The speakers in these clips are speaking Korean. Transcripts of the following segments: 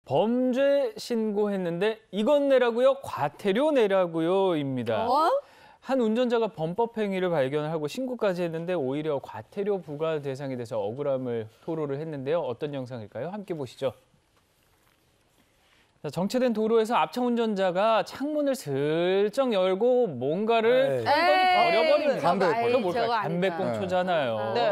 범죄 신고했는데 이건 내라고요? 과태료 내라고요?입니다. 한 운전자가 범법 행위를 발견하고 신고까지 했는데 오히려 과태료 부과 대상이 돼서 억울함을 토로를 했는데요. 어떤 영상일까요? 함께 보시죠. 자, 정체된 도로에서 앞차 운전자가 창문을 슬쩍 열고 뭔가를 버려버립니다. 이거 뭘까요? 담배꽁초잖아요. 네.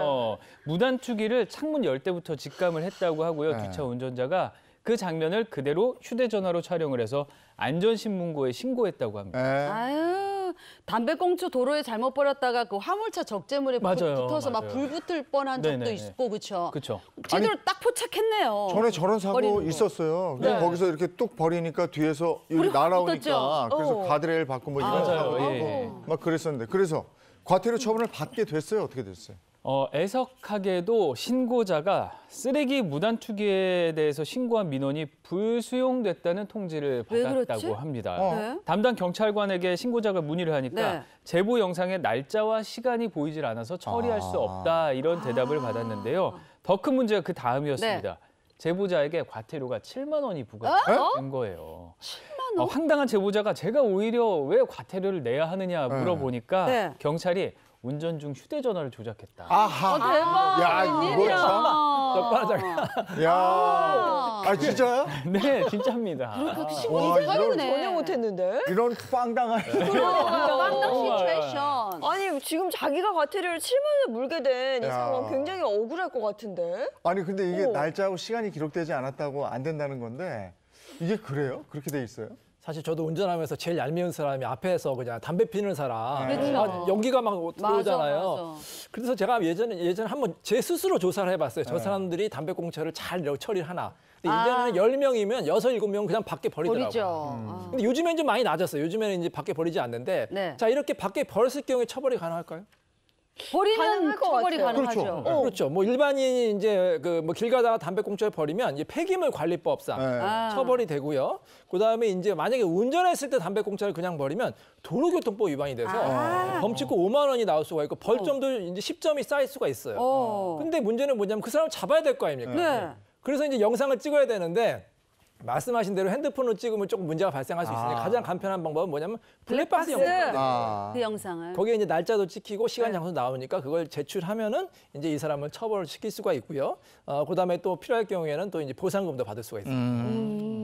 무단투기를 창문 열 때부터 직감을 했다고 하고요. 뒷차 운전자가 그 장면을 그대로 휴대전화로 촬영을 해서 안전신문고에 신고했다고 합니다. 아유, 담배꽁초 도로에 잘못 버렸다가 그 화물차 적재물에 붙어서 막 불 붙을 뻔한 적도 있고, 그렇죠? 그렇죠. 제대로 딱 포착했네요. 전에 저런 사고 있었어요. 그냥 거기서 이렇게 뚝 버리니까 뒤에서 여기 날아오니까 그래서 가드레일 받고 뭐 이런 사고도 있고 막 그랬었는데 그래서 과태료 처분을 받게 됐어요? 어떻게 됐어요? 애석하게도 신고자가 쓰레기 무단투기에 대해서 신고한 민원이 불수용됐다는 통지를 받았다고 합니다. 담당 경찰관에게 신고자가 문의를 하니까 제보 영상에 날짜와 시간이 보이질 않아서 처리할 수 없다 이런 대답을 받았는데요. 더 큰 문제가 그 다음이었습니다. 제보자에게 과태료가 7만 원이 부과된 거예요. 7만 원? 황당한 제보자가 제가 오히려 왜 과태료를 내야 하느냐 물어보니까 경찰이 운전 중 휴대전화를 조작했다. 아하. 대박. 야, 이거 참. 야. 진짜요? 네, 진짜입니다. 전혀 못했는데? 이런 빵당한. 황당 시츄에이션. 아니, 지금 자기가 과태료를 7만 원 물게 된 이 상황 굉장히 억울할 것 같은데? 아니, 근데 이게 날짜하고 시간이 기록되지 않았다고 안 된다는 건데 이게 그래요? 그렇게 돼 있어요? 사실 저도 운전하면서 제일 얄미운 사람이 앞에서 그냥 담배 피는 사람, 연기가 막 들어오잖아요. 그래서 제가 예전에 한번 제 스스로 조사를 해봤어요. 저 사람들이 담배꽁초를 잘 처리하나. 근데 이제는 10명이면 6, 7명 그냥 밖에 버리더라고요. 근데 요즘엔 좀 많이 낮았어요. 요즘에는 이제 밖에 버리지 않는데 자, 이렇게 밖에 버렸을 경우에 처벌이 가능할까요? 버리면 처벌이 가능하죠. 그렇죠. 뭐 일반인이 이제 그 뭐 길 가다가 담배꽁초를 버리면 이제 폐기물 관리법상 처벌이 되고요. 그다음에 이제 만약에 운전했을 때 담배꽁초를 그냥 버리면 도로교통법 위반이 돼서 범칙금 5만 원이 나올 수가 있고 벌점도 이제 10점이 쌓일 수가 있어요. 근데 문제는 뭐냐면 그 사람 잡아야 될 거 아닙니까? 그래서 이제 영상을 찍어야 되는데 말씀하신 대로 핸드폰으로 찍으면 조금 문제가 발생할 수 있으니까 가장 간편한 방법은 뭐냐면 블랙박스 영상. 그 영상을. 거기에 이제 날짜도 찍히고 시간 장소 나오니까 그걸 제출하면은 이제 이 사람을 처벌을 시킬 수가 있고요. 그다음에 또 필요할 경우에는 또 이제 보상금도 받을 수가 있어요.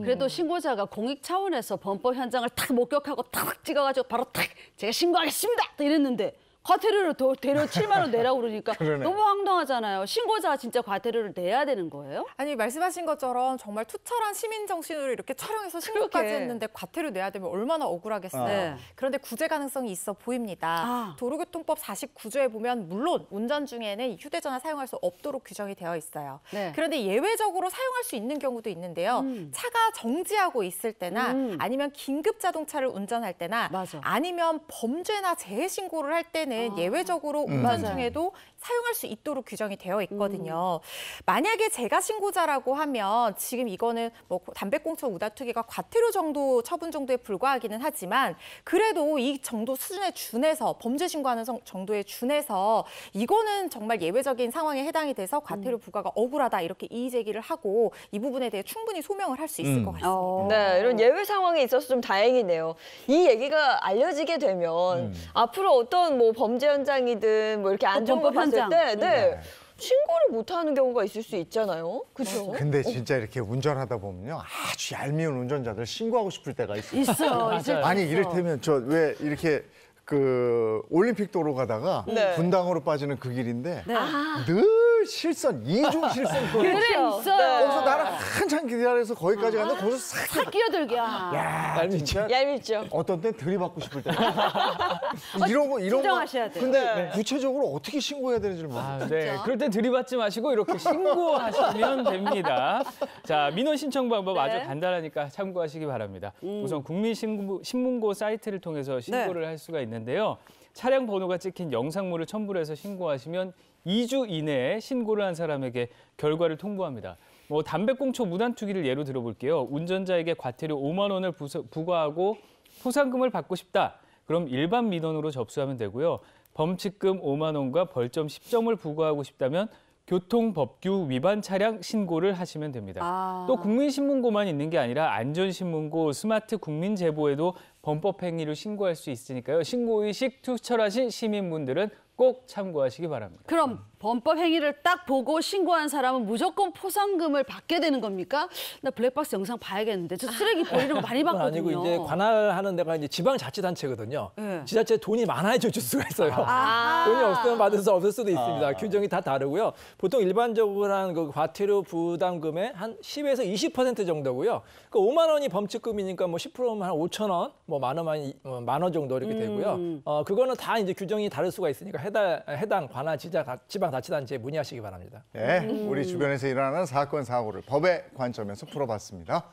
그래도 신고자가 공익 차원에서 범법 현장을 탁 목격하고 탁 찍어가지고 바로 탁 제가 신고하겠습니다 이랬는데 과태료를 대려 7만 원 내라고 그러니까 너무 황당하잖아요. 신고자가 진짜 과태료를 내야 되는 거예요? 아니, 말씀하신 것처럼 정말 투철한 시민 정신으로 이렇게 촬영해서 신고까지 했는데 과태료 내야 되면 얼마나 억울하겠어요. 그런데 구제 가능성이 있어 보입니다. 도로교통법 49조에 보면 물론 운전 중에는 휴대전화 사용할 수 없도록 규정이 되어 있어요. 그런데 예외적으로 사용할 수 있는 경우도 있는데요. 차가 정지하고 있을 때나 아니면 긴급 자동차를 운전할 때나 아니면 범죄나 재해 신고를 할 때는 예외적으로 운전 중에도 사용할 수 있도록 규정이 되어 있거든요. 만약에 제가 신고자라고 하면 지금 이거는 뭐 담배꽁초 무단투기가 과태료 정도 처분 정도에 불과하기는 하지만 그래도 이 정도 수준에 준해서 범죄 신고하는 정도에 준해서 이거는 정말 예외적인 상황에 해당이 돼서 과태료 부과가 억울하다 이렇게 이의 제기를 하고 이 부분에 대해 충분히 소명을 할 수 있을 것 같습니다. 네, 이런 예외 상황에 있어서 좀 다행이네요. 이 얘기가 알려지게 되면 앞으로 어떤 뭐 범죄 현장이든 뭐 이렇게 안 좋은 거 봤을 때 신고를 못하는 경우가 있을 수 있잖아요. 그렇죠? 근데 진짜 이렇게 운전하다 보면요. 아주 얄미운 운전자들 신고하고 싶을 때가 있어요. 있어요. 아니 이를테면 저 왜 이렇게 그 올림픽 도로 가다가 분당으로 빠지는 그 길인데 늘 실선, 이중 실선 거리. 그래 있어요. 거기서 나를 한참 기다려서 거기까지 갔는데 거기서 싹 끼어들게. 야, 진짜 얄밉죠. 어떤 땐 들이받고 싶을 때. 이런 거 진정하셔야 돼요. 근데 구체적으로 어떻게 신고해야 되는지를 모르겠어요. 네, 그럴 때 들이받지 마시고 이렇게 신고하시면 됩니다. 자, 민원 신청 방법 아주 간단하니까 참고하시기 바랍니다. 우선 국민신문고 사이트를 통해서 신고를 할 수가 있는데요. 차량 번호가 찍힌 영상물을 첨부를 해서 신고하시면 2주 이내에 신고를 한 사람에게 결과를 통보합니다. 뭐 담배꽁초 무단투기를 예로 들어볼게요. 운전자에게 과태료 5만 원을 부과하고 포상금을 받고 싶다. 그럼 일반 민원으로 접수하면 되고요. 범칙금 5만 원과 벌점 10점을 부과하고 싶다면 교통법규 위반 차량 신고를 하시면 됩니다. 또 국민신문고만 있는 게 아니라 안전신문고, 스마트 국민제보에도 범법 행위를 신고할 수 있으니까요. 신고의식 투철하신 시민분들은 꼭 참고하시기 바랍니다. 그럼 범법 행위를 딱 보고 신고한 사람은 무조건 포상금을 받게 되는 겁니까? 나 블랙박스 영상 봐야겠는데. 저 쓰레기 버리는 거 많이 그건 봤거든요. 아니고 이제 관할하는 데가 이제 지방자치단체거든요. 네. 지자체 돈이 많아야 줄 수가 있어요. 돈이 없으면 받을 수 없을 수도 있습니다. 규정이 다 다르고요. 보통 일반적으로 한 그 과태료 부담금의 한 10에서 20% 정도고요. 그 5만 원이 범칙금이니까 뭐 10%면 한 5천 원, 뭐 만 원 정도 이렇게 되고요. 그거는 다 이제 규정이 다를 수가 있으니까 해당 관할 지방자치단체에 문의하시기 바랍니다. 네, 우리 주변에서 일어나는 사건 사고를 법의 관점에서 풀어봤습니다.